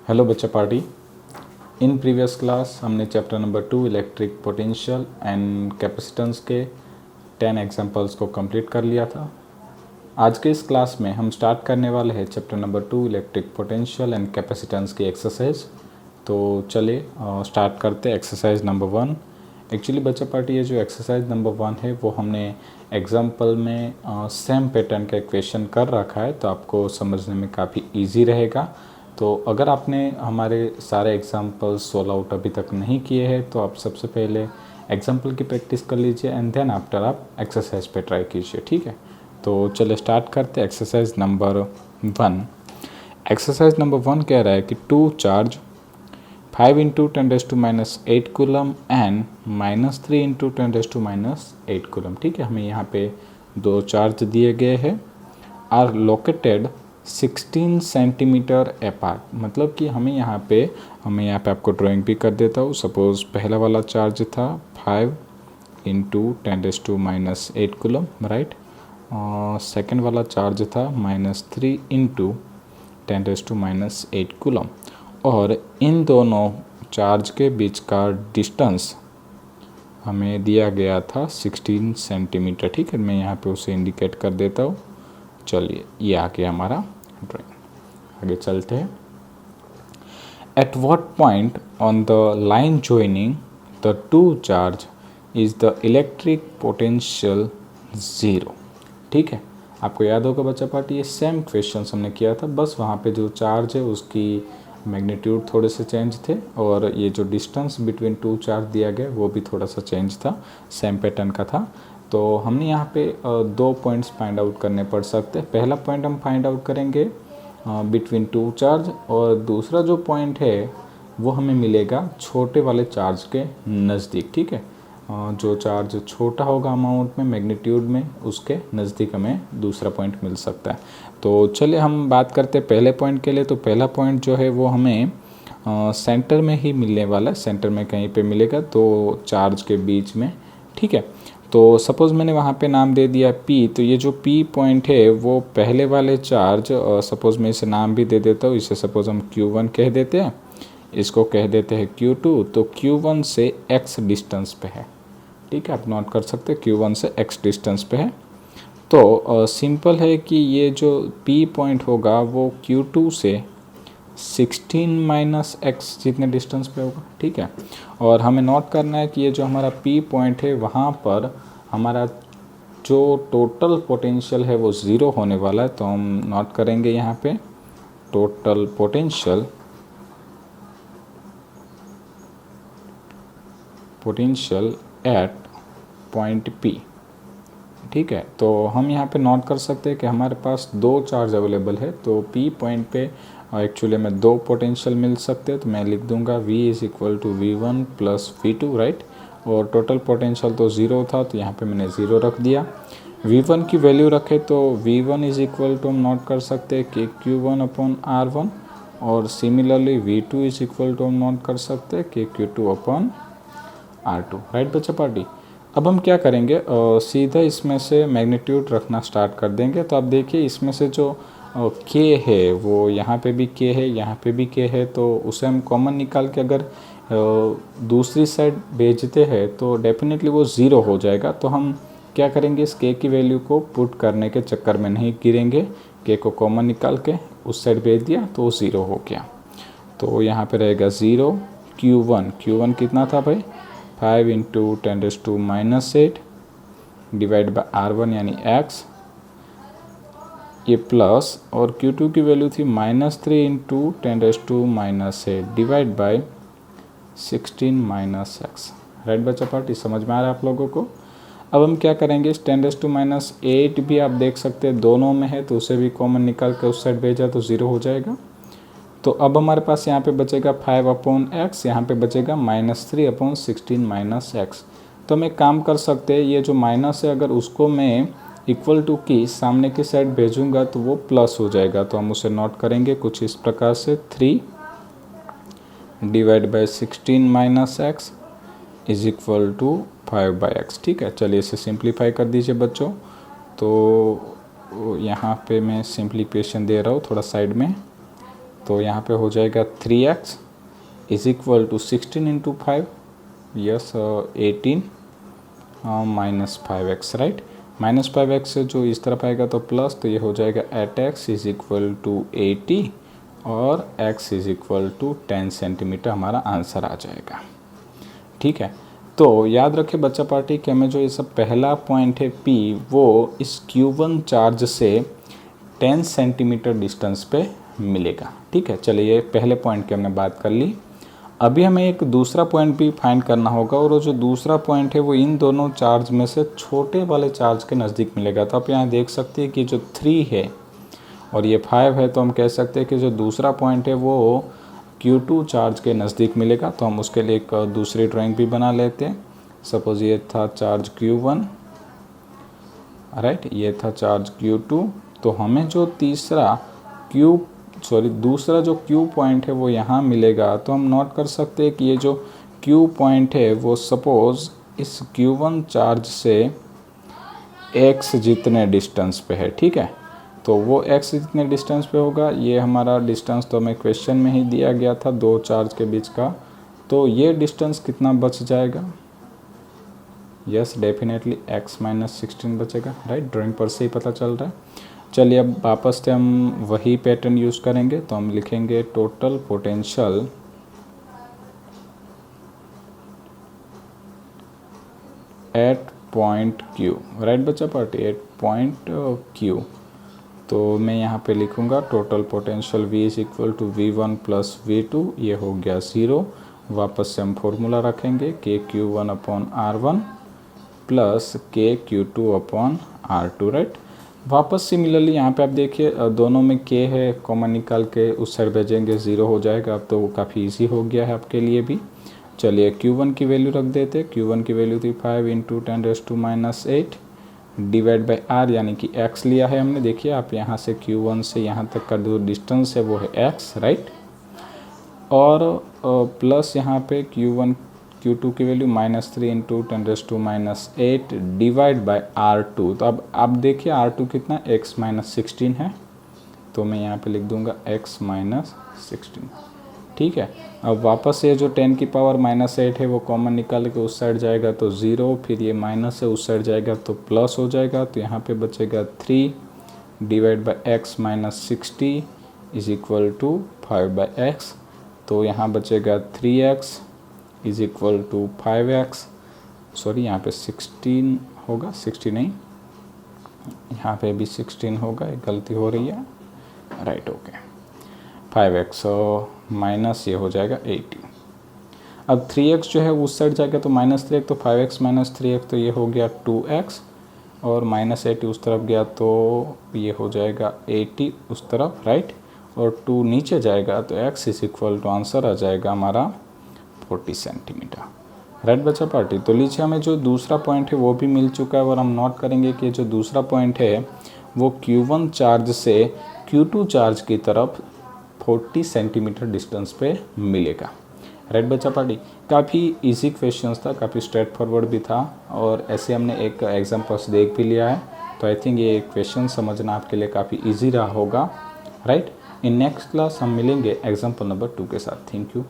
Hello बच्चा party. In previous class हमने chapter number 2 electric potential and capacitance के 10 examples को कंप्लीट कर लिया था। आज के इस क्लास में हम स्टार्ट करने वाले हैं chapter number 2 electric potential and capacitance की एक्सरसाइज। तो चलिए स्टार्ट करते हैं एक्सरसाइज नंबर 1। एक्चुअली बच्चा पार्टी ये जो एक्सरसाइज नंबर 1 है वो हमने एग्जाम्पल में सेम पैटर्न का इक्वेशन कर रखा है, तो आपको समझने में काफ़ी ईजी रहेगा। तो अगर आपने हमारे सारे एग्जाम्पल्स सोल्व आउट अभी तक नहीं किए हैं तो आप सबसे पहले एग्जाम्पल की प्रैक्टिस कर लीजिए एंड देन आफ्टर आप एक्सरसाइज पे ट्राई कीजिए, ठीक है। तो चलिए स्टार्ट करते हैं एक्सरसाइज नंबर 1। एक्सरसाइज नंबर 1 कह रहा है कि 2 charge 5 into 10⁻⁸ coulomb and -3 into 10⁻⁸ coulomb, ठीक है। हमें यहाँ पे दो चार्ज दिए गए हैं, आर लोकेटेड 16 सेंटीमीटर अपार्ट। मतलब कि हमें यहाँ पे आपको ड्राइंग भी कर देता हूँ। सपोज पहला वाला चार्ज था 5 इंटू 10⁻⁸ कूलम, राइट। सेकेंड वाला चार्ज था -3 इंटू 10⁻⁸ कूलम। और इन दोनों चार्ज के बीच का डिस्टेंस हमें दिया गया था 16 सेंटीमीटर, ठीक है। मैं यहाँ पे उसे इंडिकेट कर देता हूँ। चलिए ये आ गया हमारा ड्राइंग। आगे चलते हैं। At what point on the line joining the two charge is the electric potential 0, ठीक है। आपको याद होगा बच्चा पार्टी, ये सेम क्वेश्चन हमने किया था, बस वहाँ पे जो चार्ज है उसकी मैग्नीट्यूड थोड़े से चेंज थे और ये जो डिस्टेंस बिटवीन टू चार्ज दिया गया वो भी थोड़ा सा चेंज था, सेम पैटर्न का था। तो हमने यहाँ पे दो पॉइंट्स फाइंड आउट करने पड़ सकते हैं। पहला पॉइंट हम फाइंड आउट करेंगे बिटवीन टू चार्ज, और दूसरा जो पॉइंट है वो हमें मिलेगा छोटे वाले चार्ज के नज़दीक, ठीक है। जो चार्ज छोटा होगा अमाउंट में, मैग्नीट्यूड में, उसके नज़दीक हमें दूसरा पॉइंट मिल सकता है। तो चलिए हम बात करते हैं पहले पॉइंट के लिए। तो पहला पॉइंट जो है वो हमें सेंटर में ही मिलने वाला है, सेंटर में कहीं पे मिलेगा, तो चार्ज के बीच में, ठीक है। तो सपोज़ मैंने वहाँ पे नाम दे दिया P, तो ये जो P पॉइंट है वो पहले वाले चार्ज, सपोज़ मैं इसे नाम भी दे देता हूँ, इसे सपोज़ हम Q1 कह देते हैं, इसको कह देते हैं Q2। तो Q1 से X डिस्टेंस पे है, ठीक है। आप नोट कर सकते हैं Q1 से X डिस्टेंस पे है। तो सिंपल है कि ये जो P पॉइंट होगा वो Q2 से 16 - X जितने डिस्टेंस पे होगा, ठीक है। और हमें नोट करना है कि ये जो हमारा P पॉइंट है वहाँ पर हमारा जो टोटल पोटेंशियल है वो 0 होने वाला है। तो हम नोट करेंगे यहाँ पे total potential at point P, ठीक है। तो हम यहाँ पे नोट कर सकते हैं कि हमारे पास दो चार्ज अवेलेबल है, तो P पॉइंट पे एक्चुअली में दो पोटेंशियल मिल सकते हैं। तो मैं लिख दूंगा V = V1 + V2, राइट। और टोटल पोटेंशियल तो 0 था, तो यहाँ पे मैंने 0 रख दिया। V1 की वैल्यू रखे तो V1 = हम नोट कर सकते हैं कि Q1/R1, और सिमिलरली V2 = हम नोट कर सकते हैं कि Q2/R2, राइट बच्चा पार्टी। अब हम क्या करेंगे, सीधा इसमें से मैग्नीट्यूड रखना स्टार्ट कर देंगे। तो आप देखिए इसमें से जो K है वो यहाँ पे भी K है, यहाँ पे भी K है, तो उसे हम कॉमन निकाल के अगर दूसरी साइड भेजते हैं तो डेफिनेटली वो 0 हो जाएगा। तो हम क्या करेंगे, इस K की वैल्यू को पुट करने के चक्कर में नहीं गिरेंगे। K को कॉमन निकाल के उस साइड भेज दिया तो 0 हो गया। तो यहाँ पे रहेगा 0। Q1 कितना था भाई, 5 इंटू 10⁻⁸ डिवाइड बाय R1 यानी X, ये प्लस, और Q2 की वैल्यू थी -3 into 10⁻⁸ divide by 16 - X, right बच्चा पार्टी। समझ में आ रहा है आप लोगों को। अब हम क्या करेंगे, इस 10⁻⁸ भी आप देख सकते हैं दोनों में है, तो उसे भी कॉमन निकाल के उस साइड भेजा तो 0 हो जाएगा। तो अब हमारे पास यहाँ पे बचेगा 5/X, यहाँ पे बचेगा -3/16 - X। तो हम एक काम कर सकते हैं, ये जो माइनस है अगर उसको मैं इक्वल टू की सामने की साइड भेजूंगा तो वो प्लस हो जाएगा। तो हम उसे नोट करेंगे कुछ इस प्रकार से, 3 डिवाइड बाय 16 - X = 5/X, ठीक है। चलिए इसे सिंप्लीफाई कर दीजिए बच्चों। तो यहाँ पे मैं सिंप्लीफिकेशन दे रहा हूँ थोड़ा साइड में, तो यहाँ पे हो जाएगा 3x is equal to 16 into 5, yes 18 minus 5x, right. Minus 5x से जो इस तरफ आएगा तो प्लस, तो ये हो जाएगा 8x इज इक्वल टू 80 और x is equal to 10 centimetre हमारा आंसर आ जाएगा। ठीक है, तो याद रखें बच्चा पार्टी कि हमें जो ये सब पहला पॉइंट है P, वो इस Q1 चार्ज से 10 सेंटीमीटर डिस्टेंस पे मिलेगा। ठीक है, चलिए ये पहले पॉइंट की हमने बात कर ली। अभी हमें एक दूसरा पॉइंट भी फाइंड करना होगा, और वो जो दूसरा पॉइंट है वो इन दोनों चार्ज में से छोटे वाले चार्ज के नज़दीक मिलेगा। तो आप यहाँ देख सकते हैं कि जो 3 है और ये 5 है, तो हम कह सकते हैं कि जो दूसरा पॉइंट है वो Q2 चार्ज के नज़दीक मिलेगा। तो हम उसके लिए एक दूसरी ड्राइंग भी बना लेते हैं। सपोज ये था चार्ज Q1, राइट, ये था चार्ज Q2। तो हमें जो दूसरा जो Q पॉइंट है वो यहाँ मिलेगा। तो हम नोट कर सकते हैं कि ये जो Q पॉइंट है वो सपोज इस Q1 चार्ज से x जितने डिस्टेंस पे है। ठीक है, तो वो x जितने डिस्टेंस पे होगा, ये हमारा डिस्टेंस तो हमें क्वेश्चन में ही दिया गया था दो चार्ज के बीच का। तो ये डिस्टेंस कितना बच जाएगा? यस, डेफिनेटली x माइनस 16 बचेगा, राइट। ड्राइंग पर से ही पता चल रहा है। चलिए अब वापस से हम वही पैटर्न यूज़ करेंगे। तो हम लिखेंगे total potential at point Q, right बच्चा पार्टी, एट पॉइंट Q। तो मैं यहाँ पे लिखूँगा total potential V is equal to V1 plus V2, ये हो गया 0। वापस से हम फॉर्मूला रखेंगे KQ1 upon R1 plus KQ2 upon R2, right. वापस सिमिलरली यहाँ पे आप देखिए दोनों में K है, कॉमन निकाल के उस साइड भेजेंगे, 0 हो जाएगा। अब तो वो काफ़ी इजी हो गया है आपके लिए भी। चलिए Q1 की वैल्यू रख देते। Q1 की वैल्यू थी 5 इंटू 10⁻⁻8 डिवाइड बाई R, यानी कि x लिया है हमने। देखिए आप यहाँ से Q1 से यहाँ तक का जो डिस्टेंस है वो है x, राइट। और प्लस यहाँ पे Q2 की value -3 into 10⁻⁻8 divide by R2। तो अब आप देखिए R2 कितना, x माइनस 16 है। तो मैं यहाँ पे लिख दूंगा x माइनस 16। ठीक है, अब वापस से जो 10 की पावर -8 है वो कॉमन निकाल के उस साइड जाएगा तो 0, फिर ये माइनस से उस साइड जाएगा तो प्लस हो जाएगा। तो यहाँ पे बचेगा 3 divide by x minus 60 is equal to 5/x। तो यहाँ बचेगा 3x is equal to 5x, sorry यहाँ पे 16 होगा, 60 नहीं, यहाँ पे भी 16 होगा, एक गलती हो रही है, राइट, ओके। 5x माइनस ये हो जाएगा 80। अब 3x जो है उस साइड जाएगा तो -3x, तो 5x माइनस 3x, तो ये हो गया 2x, और -80 उस तरफ गया तो ये हो जाएगा 80 उस तरफ, राइट। और 2 नीचे जाएगा तो x is equal to answer आ जाएगा हमारा 40 सेंटीमीटर, राइट बच्चा पार्टी। तो लीजिए हमें जो दूसरा पॉइंट है वो भी मिल चुका है, और हम नोट करेंगे कि जो दूसरा पॉइंट है वो Q1 चार्ज से Q2 चार्ज की तरफ 40 सेंटीमीटर डिस्टेंस पे मिलेगा, राइट बच्चा पार्टी। काफ़ी इजी क्वेश्चंस था, काफ़ी स्ट्रेट फॉरवर्ड भी था, और ऐसे हमने एक एग्जाम्पल्स देख भी लिया है। तो आई थिंक ये क्वेश्चन समझना आपके लिए काफ़ी ईजी रहा होगा, राइट। इन नेक्स्ट क्लास हम मिलेंगे एग्जाम्पल नंबर 2 के साथ। Thank you.